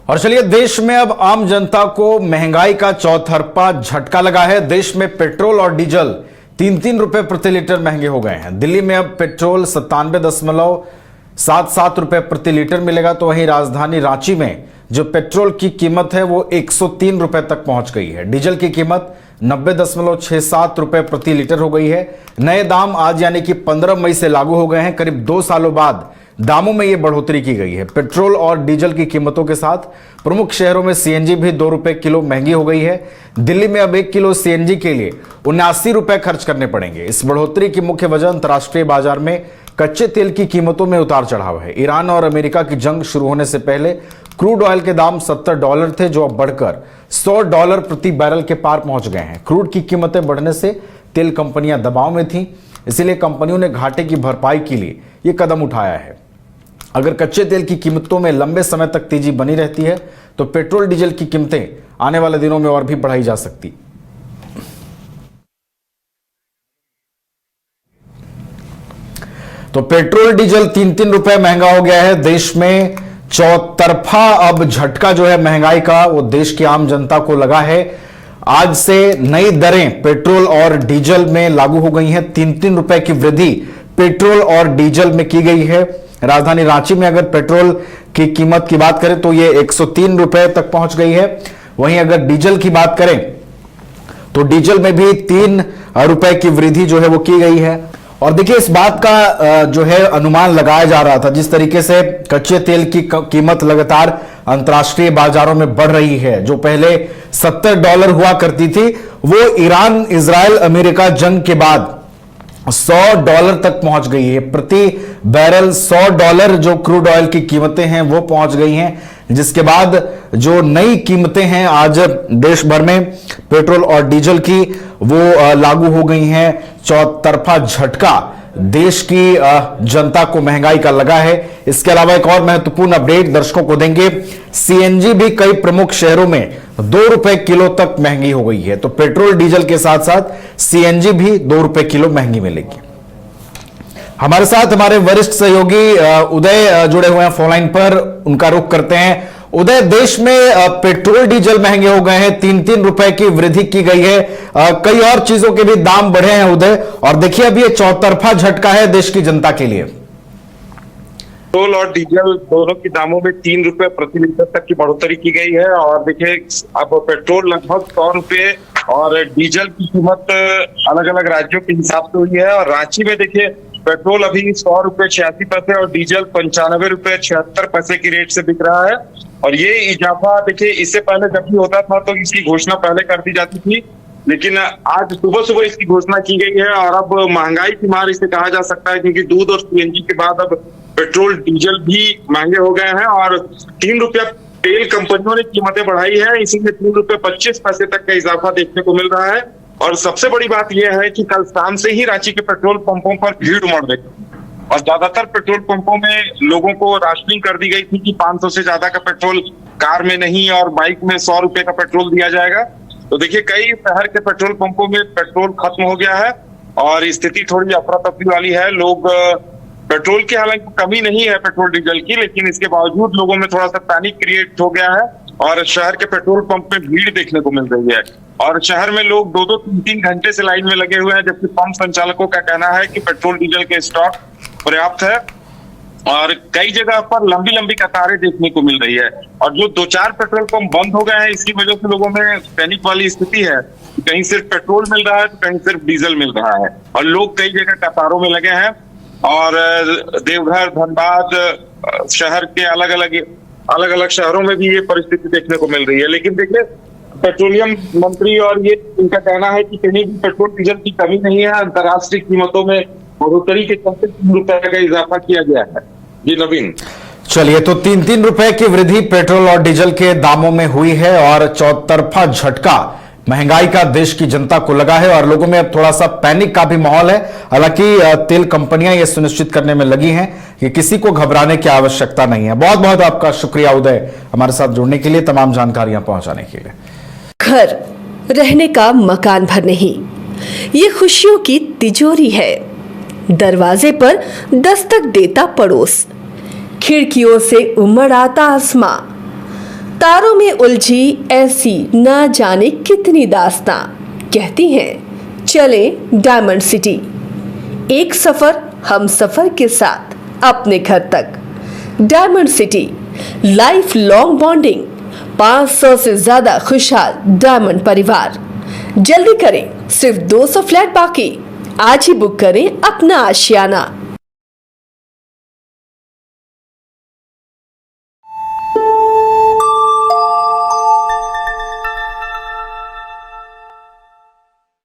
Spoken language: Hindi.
और चलिए, देश में अब आम जनता को महंगाई का चौतरफा झटका लगा है। देश में पेट्रोल और डीजल 3-3 रुपए प्रति लीटर महंगे हो गए हैं। दिल्ली में अब पेट्रोल 97.77 रुपए प्रति लीटर मिलेगा, तो वहीं राजधानी रांची में जो पेट्रोल की कीमत है वो 103 रुपए तक पहुंच गई है। डीजल की कीमत 90.67 रुपए प्रति लीटर हो गई है। नए दाम आज यानी कि 15 मई से लागू हो गए हैं। करीब 2 सालों बाद दामों में यह बढ़ोतरी की गई है। पेट्रोल और डीजल की कीमतों के साथ प्रमुख शहरों में सीएनजी भी 2 रुपए किलो महंगी हो गई है। दिल्ली में अब 1 किलो सीएनजी के लिए 79 रुपए खर्च करने पड़ेंगे। इस बढ़ोतरी की मुख्य वजह अंतर्राष्ट्रीय बाजार में कच्चे तेल की कीमतों में उतार चढ़ाव है। ईरान और अमेरिका की जंग शुरू होने से पहले क्रूड ऑयल के दाम $70 थे, जो अब बढ़कर $100 प्रति बैरल के पार पहुंच गए हैं। क्रूड की कीमतें बढ़ने से तेल कंपनियां दबाव में थीं, इसीलिए कंपनियों ने घाटे की भरपाई के लिए यह कदम उठाया है। अगर कच्चे तेल की कीमतों में लंबे समय तक तेजी बनी रहती है तो पेट्रोल डीजल की कीमतें आने वाले दिनों में और भी बढ़ाई जा सकती। तो पेट्रोल डीजल 3-3 रुपए महंगा हो गया है। देश में चौतरफा अब झटका जो है महंगाई का, वो देश की आम जनता को लगा है। आज से नई दरें पेट्रोल और डीजल में लागू हो गई हैं। 3-3 रुपए की वृद्धि पेट्रोल और डीजल में की गई है। राजधानी रांची में अगर पेट्रोल की कीमत की बात करें तो ये 103 रुपए तक पहुंच गई है। वहीं अगर डीजल की बात करें तो डीजल में भी 3 रुपए की वृद्धि जो है वो की गई है। और देखिए, इस बात का जो है अनुमान लगाया जा रहा था, जिस तरीके से कच्चे तेल की कीमत लगातार अंतर्राष्ट्रीय बाजारों में बढ़ रही है। जो पहले $70 हुआ करती थी, वो ईरान इजराइल अमेरिका जंग के बाद $100 तक पहुंच गई है। प्रति बैरल $100 जो क्रूड ऑयल की कीमतें हैं वो पहुंच गई हैं, जिसके बाद जो नई कीमतें हैं आज देश भर में पेट्रोल और डीजल की वो लागू हो गई हैं। चौतरफा झटका देश की जनता को महंगाई का लगा है। इसके अलावा एक और महत्वपूर्ण अपडेट दर्शकों को देंगे। सीएनजी भी कई प्रमुख शहरों में 2 रुपए किलो तक महंगी हो गई है। तो पेट्रोल डीजल के साथ साथ सीएनजी भी 2 रुपए किलो महंगी मिलेगी। हमारे साथ हमारे वरिष्ठ सहयोगी उदय जुड़े हुए हैं फोन लाइन पर, उनका रुख करते हैं। उदय, देश में पेट्रोल डीजल महंगे हो गए हैं, 3-3 रुपए की वृद्धि की गई है, कई और चीजों के भी दाम बढ़े हैं उदय, और देखिए अब ये चौतरफा झटका है देश की जनता के लिए। पेट्रोल और डीजल दोनों के दामों में 3 रुपए प्रति लीटर तक की बढ़ोतरी की गई है। और देखिए, अब पेट्रोल लगभग 100 रुपए और डीजल की कीमत अलग अलग राज्यों के हिसाब से हुई है। और रांची में देखिए, पेट्रोल अभी 100 रुपए 86 पैसे और डीजल 95 रुपए 76 पैसे की रेट से बिक रहा है। और ये इजाफा देखिए, इससे पहले जब भी होता था तो इसकी घोषणा पहले कर दी जाती थी, लेकिन आज सुबह सुबह इसकी घोषणा की गई है। और अब महंगाई की मार इसे कहा जा सकता है, क्योंकि दूध और सीएनजी के बाद अब पेट्रोल डीजल भी महंगे हो गए हैं। और 3 रुपया तेल कंपनियों ने कीमतें बढ़ाई है, इसीलिए 3 रुपए 25 पैसे तक का इजाफा देखने को मिल रहा है। और सबसे बड़ी बात यह है कि कल शाम से ही रांची के पेट्रोल पंपों पर भीड़ उमड़ गई और ज्यादातर पेट्रोल पंपों में लोगों को राशनिंग कर दी गई थी कि 500 से ज्यादा का पेट्रोल कार में नहीं और बाइक में 100 रुपए का पेट्रोल दिया जाएगा। तो देखिए, कई शहर के पेट्रोल पंपों में पेट्रोल खत्म हो गया है और स्थिति थोड़ी अफरा तफरी वाली है। लोग पेट्रोल की हालांकि कमी नहीं है पेट्रोल डीजल की, लेकिन इसके बावजूद लोगों में थोड़ा सा पैनिक क्रिएट हो गया है और शहर के पेट्रोल पंप में भीड़ देखने को मिल रही है। और शहर में लोग 2-2, 3-3 घंटे से लाइन में लगे हुए हैं, जबकि पंप संचालकों का कहना है कि पेट्रोल डीजल के स्टॉक पर्याप्त है। और कई जगह पर लंबी लंबी कतारें देखने को मिल रही है। और जो 2-4 पेट्रोल पंप बंद हो गए हैं, इसकी वजह से लोगों में पैनिक वाली स्थिति है। कहीं सिर्फ पेट्रोल मिल रहा है तो कहीं सिर्फ डीजल मिल रहा है और लोग कई जगह कतारों में लगे हैं। और देवघर, धनबाद शहर के अलग अलग शहरों में भी ये परिस्थिति देखने को मिल रही है। लेकिन देखिए, पेट्रोलियम मंत्री और ये इनका कहना है कि कहीं भी पेट्रोल डीजल की कमी नहीं है। अंतर्राष्ट्रीय कीमतों में बढ़ोतरी के चलते 3 रुपए का इजाफा किया गया है। जी नवीन। चलिए, तो 3-3 रुपए की वृद्धि पेट्रोल और डीजल के दामों में हुई है और चौतरफा झटका महंगाई का देश की जनता को लगा है और लोगों में अब थोड़ा सा पैनिक का भी माहौल है। हालांकि तेल कंपनियां यह सुनिश्चित करने में लगी हैं कि किसी को घबराने की आवश्यकता नहीं है। बहुत बहुत आपका शुक्रिया उदय, हमारे साथ जुड़ने के लिए, तमाम जानकारियां पहुंचाने के लिए। घर रहने का मकान भर नहीं, ये खुशियों की तिजोरी है। दरवाजे पर दस्तक देता पड़ोस, खिड़कियों से उमड़ आता आसमां, तारों में उलझी ऐसी ना जाने कितनी दास्तां कहती हैं चले डायमंड सिटी। एक सफर हम सफर के साथ अपने घर तक। Diamond city life long bonding, 500 से ज्यादा खुशहाल डायमंड परिवार। जल्दी करें, सिर्फ 200 फ्लैट बाकी। आज ही बुक करें अपना आशियाना।